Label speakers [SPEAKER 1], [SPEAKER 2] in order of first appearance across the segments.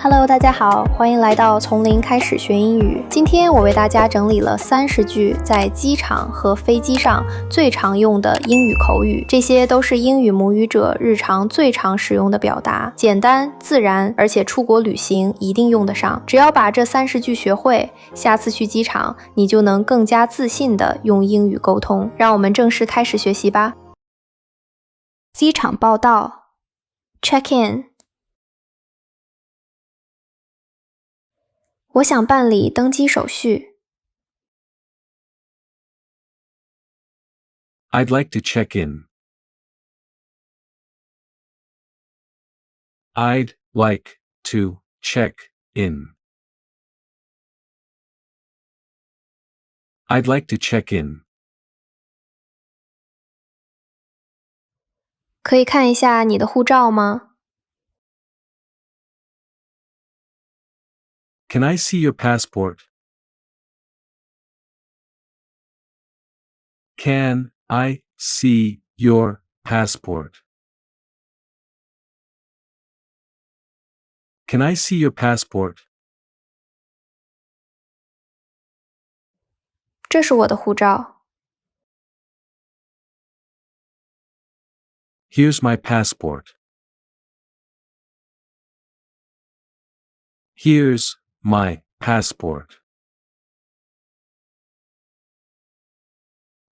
[SPEAKER 1] Hello， 大家好，欢迎来到从零开始学英语。今天我为大家整理了30句在机场和飞机上最常用的英语口语，这些都是英语母语者日常最常使用的表达，简单自然，而且出国旅行一定用得上。只要把这30句学会，下次去机场你就能更加自信地用英语沟通。让我们正式开始学习吧。机场报到 Check in。我想办理登机手续。
[SPEAKER 2] I'd like to check in. I'd like to check in. I'd like to check in.
[SPEAKER 1] 可以看一下你的护照吗？
[SPEAKER 2] Can I see your passport? Can I see your passport? Can I see your passport?
[SPEAKER 1] 这是我的护照。
[SPEAKER 2] Here's my passport. Here's my passport.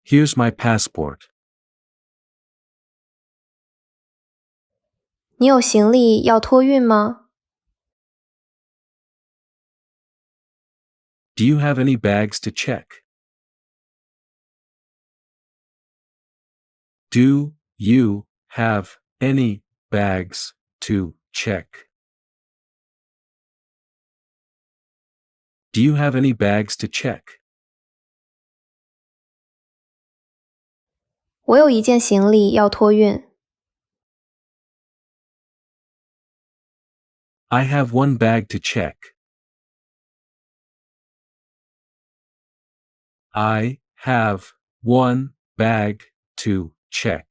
[SPEAKER 2] Here's my passport.
[SPEAKER 1] 你有行李要托运吗？
[SPEAKER 2] Do you have any bags to check? Do you have any bags to check? Do you have any bags to check?
[SPEAKER 1] 我有一件行李要托运。
[SPEAKER 2] I have one bag to check. I have one bag to check.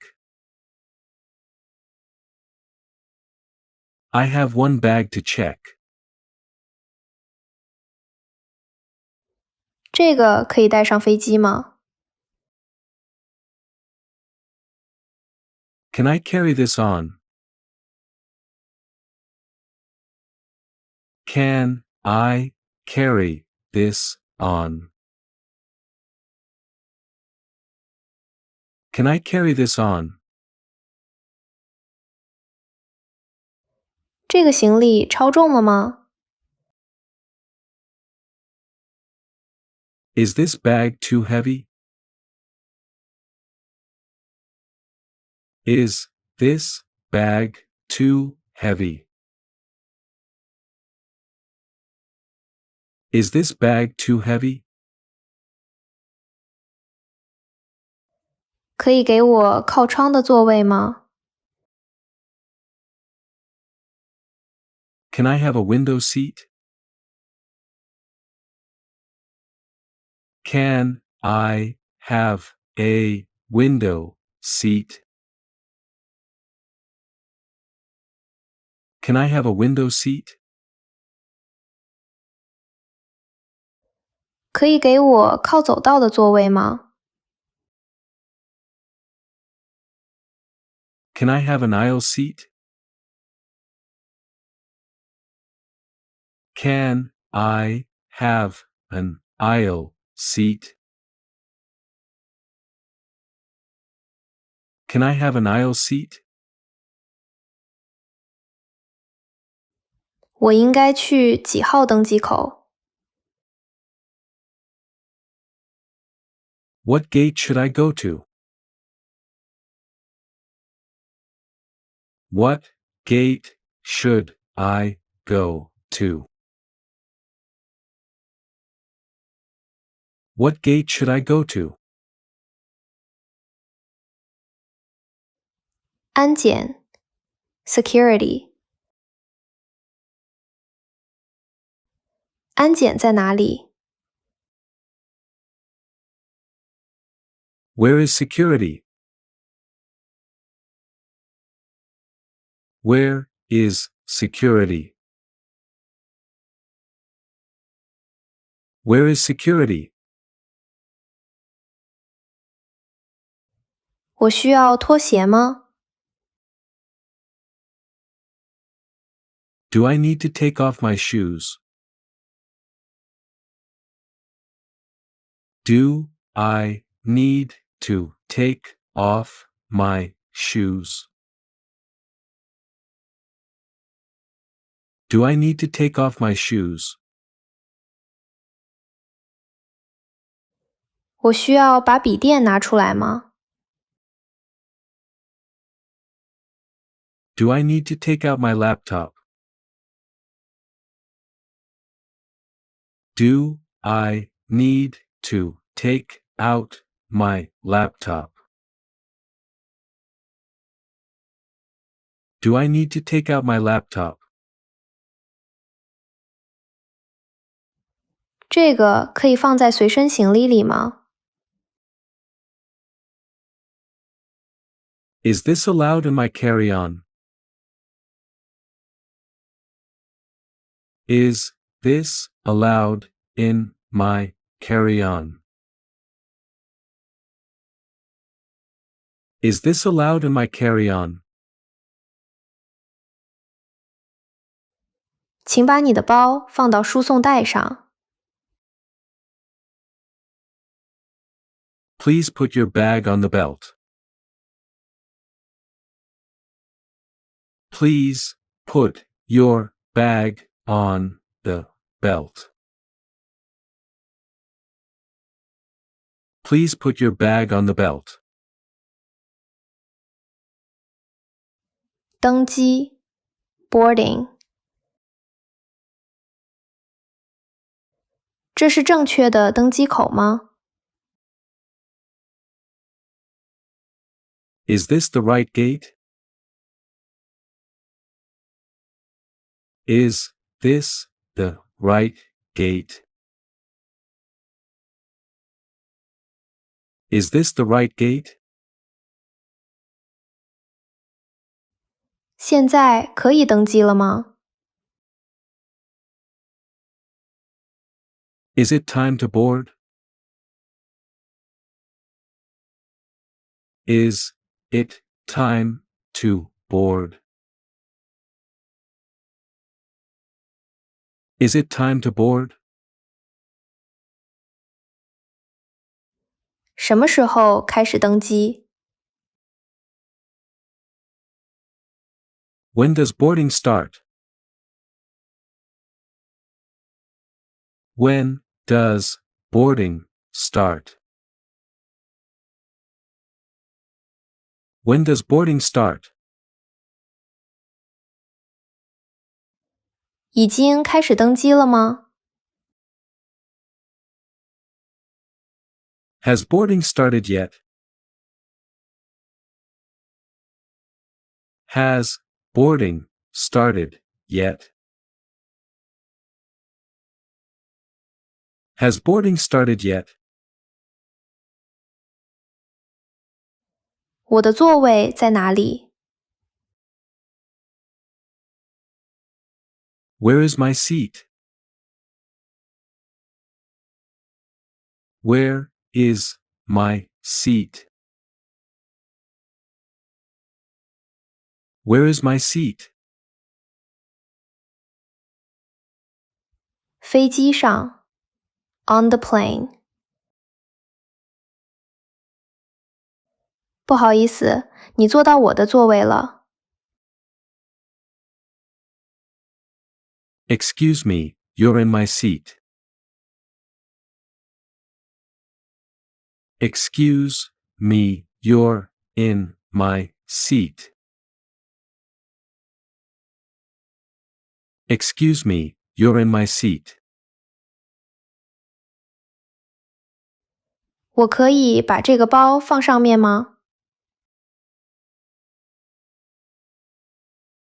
[SPEAKER 2] I have one bag to check.
[SPEAKER 1] 这个可以带上飞机吗？
[SPEAKER 2] Can I carry this on? Can I carry this on? Can I carry this on?
[SPEAKER 1] 这个行李超重了吗？
[SPEAKER 2] Is this bag too heavy? Is this bag too heavy? Is this bag too heavy?
[SPEAKER 1] 可以给我靠窗的座位吗？
[SPEAKER 2] Can I have a window seat? Can I have a window seat? Can I have a window seat?
[SPEAKER 1] 可以给我靠走道的座位吗？
[SPEAKER 2] Can I have an aisle seat? Can I have an aisle seat? Can I have an aisle seat?
[SPEAKER 1] 我应该去几号登机口？
[SPEAKER 2] What gate should I go to? What gate should I go to? What gate should I go to?
[SPEAKER 1] 安检 Security。安检在哪里？
[SPEAKER 2] Where is security? Where is security? Where is security?
[SPEAKER 1] 我需要脱鞋吗？
[SPEAKER 2] Do I need to take off my shoes? Do I need to take off my shoes? Do I need to take off my shoes?
[SPEAKER 1] 我需要把笔电拿出来吗？
[SPEAKER 2] Do I need to take out my laptop? Do I need to take out my laptop? Do I need to take out my laptop?
[SPEAKER 1] 这个可以放在随身行李里吗？
[SPEAKER 2] Is this allowed in my carry-on? Is this allowed in my carry-on? Is this allowed in my carry-on?
[SPEAKER 1] 请把你的包放到输送带上。
[SPEAKER 2] Please put your bag on the belt. Please put your bag on the belt. Please put your bag on the belt.
[SPEAKER 1] 登机 boarding。这是正确的登机口吗？
[SPEAKER 2] Is this the right gate? Is this the right gate? Is this the right gate?
[SPEAKER 1] 现在可以登机了吗？
[SPEAKER 2] Is it time to board? Is it time to board? Is it time to board?
[SPEAKER 1] 什么时候开始登机？
[SPEAKER 2] When does boarding start? When does boarding start? When does boarding start?
[SPEAKER 1] 已经开始登机了吗？
[SPEAKER 2] Has boarding started yet? Has boarding started yet? Has boarding started yet?
[SPEAKER 1] 我的座位在哪里？
[SPEAKER 2] Where is my seat? Where is my seat? Where is my seat?
[SPEAKER 1] 飞机上 on the plane。不好意思，你坐到我的座位了。
[SPEAKER 2] Excuse me, you're in my seat. Excuse me, you're in my seat. Excuse me, you're in my seat.
[SPEAKER 1] 我可以把这个包放上面吗？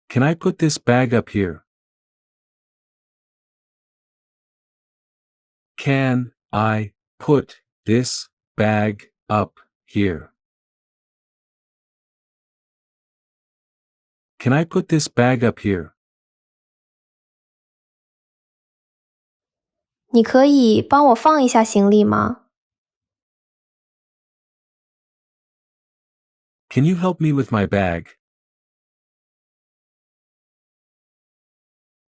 [SPEAKER 2] Can I put this bag up here? Can I put this bag up here? Can I put this bag up here?
[SPEAKER 1] 你可以帮我放一下行李吗？
[SPEAKER 2] Can you help me with my bag?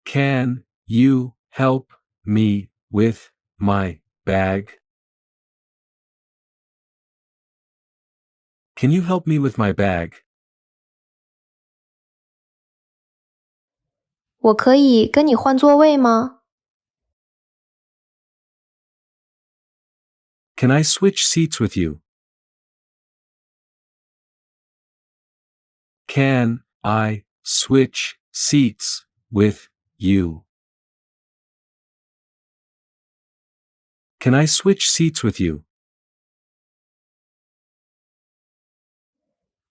[SPEAKER 2] Can you help me with my bag? Can you help me with my bag?
[SPEAKER 1] 我可以跟你换座位吗？
[SPEAKER 2] Can I switch seats with you? Can I switch seats with you? Can I switch seats with you?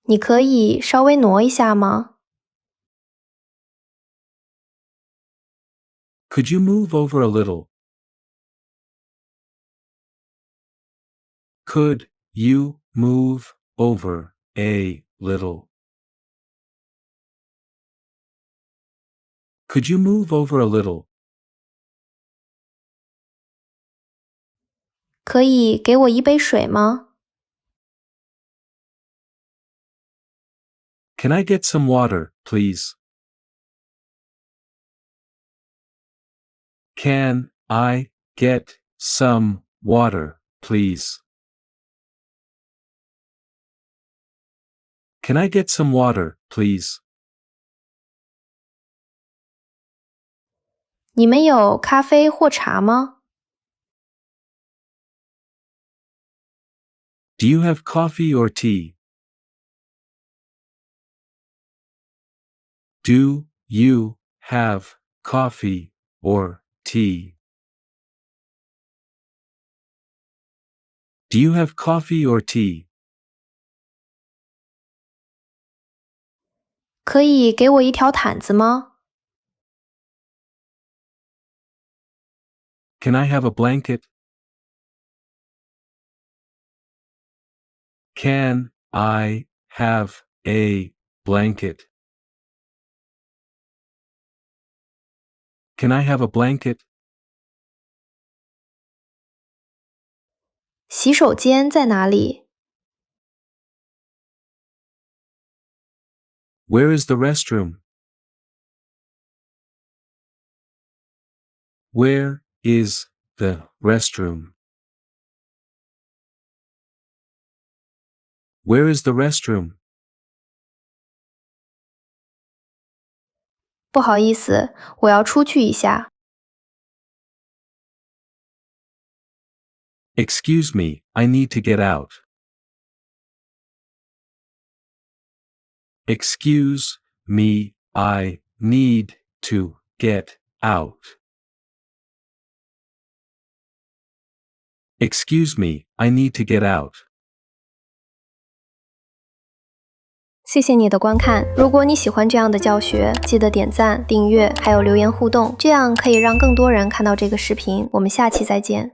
[SPEAKER 1] 你可以稍微挪一下吗？
[SPEAKER 2] Could you move over a little? Could you move over a little? Could you move over a little?
[SPEAKER 1] 可以给我一杯水吗？
[SPEAKER 2] Can I get some water, please? Can I get some water, please? Can I get some water, please?
[SPEAKER 1] 你们有咖啡或茶吗？
[SPEAKER 2] Do you have coffee or tea? Do you have coffee or tea? Do you have coffee or tea?
[SPEAKER 1] 可以给我一条毯子吗？
[SPEAKER 2] Can I have a blanket? Can I have a blanket? Can I have a blanket?
[SPEAKER 1] 洗手间在哪里？
[SPEAKER 2] Where is the restroom? Where is the restroom? Where is the restroom?
[SPEAKER 1] 不好意思，我要出去一下。
[SPEAKER 2] Excuse me, I need to get out. Excuse me, I need to get out. Excuse me, I need to get out.
[SPEAKER 1] 谢谢你的观看，如果你喜欢这样的教学，记得点赞、订阅，还有留言互动，这样可以让更多人看到这个视频。我们下期再见。